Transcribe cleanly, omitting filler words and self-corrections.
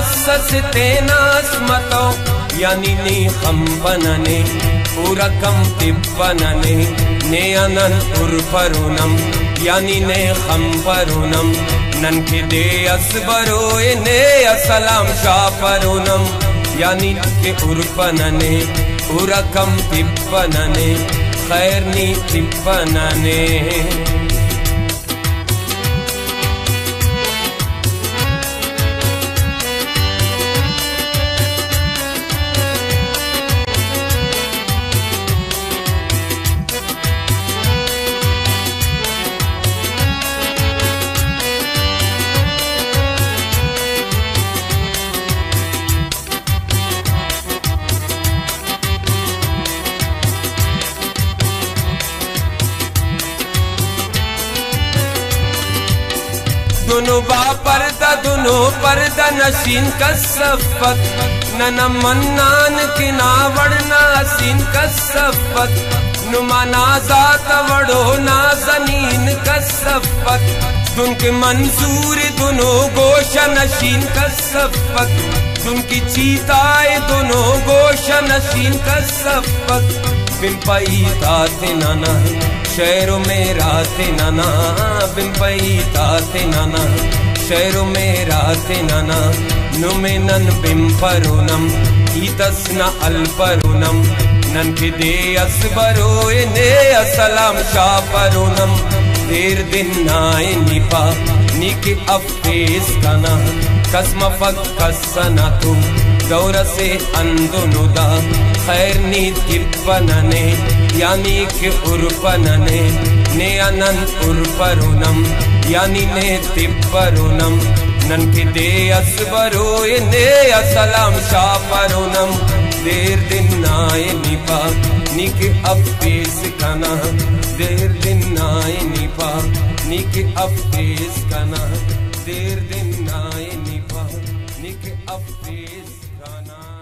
मस्सस्तेनास्मतो यानी ने खंबनने उरकम तिब्बनने ने अनन उर्फरुनम यानी ने खंबरुनम ननके दे असबरो ने असलाम शापरुनम यानी के उर्फनने उरकम तिब्बनने खैरनी तिब्बनने। दोनों पर्दा नशीन कसफत नन मन्नान किनावड़ नासीन कसफत नुमाना जात वड़ो नाजनीन कसफत दुनके मंसूर दोनों गोशा नशीन कसफत दुनकी चीताए दोनों गोशा नशीन कसफत बिम्पई ताते नाना शहरों में राते नाना बिम्पई ताते नाना शहरों में राते नाना नुमे नन बिम्परुनम ईतस्ना अल्परुनम नन के दे असबरो ने असलाम शापरुनम देर दिन नाए निपा निके अफेस कना कसम फक कसना तू दौर से अंदुनुदा खैर नी तिब्बनने यानी के उर्फनने ने अनन उर्फरुनम यानी ने तिब्बरुनम नन के दे असबरो ने असलाम शापरुनम देर दिन नाए निपा निके अफेस कना देर दिन नाए निपा निके अफेस कना देर दिन नाए निपा निके अफेस कना।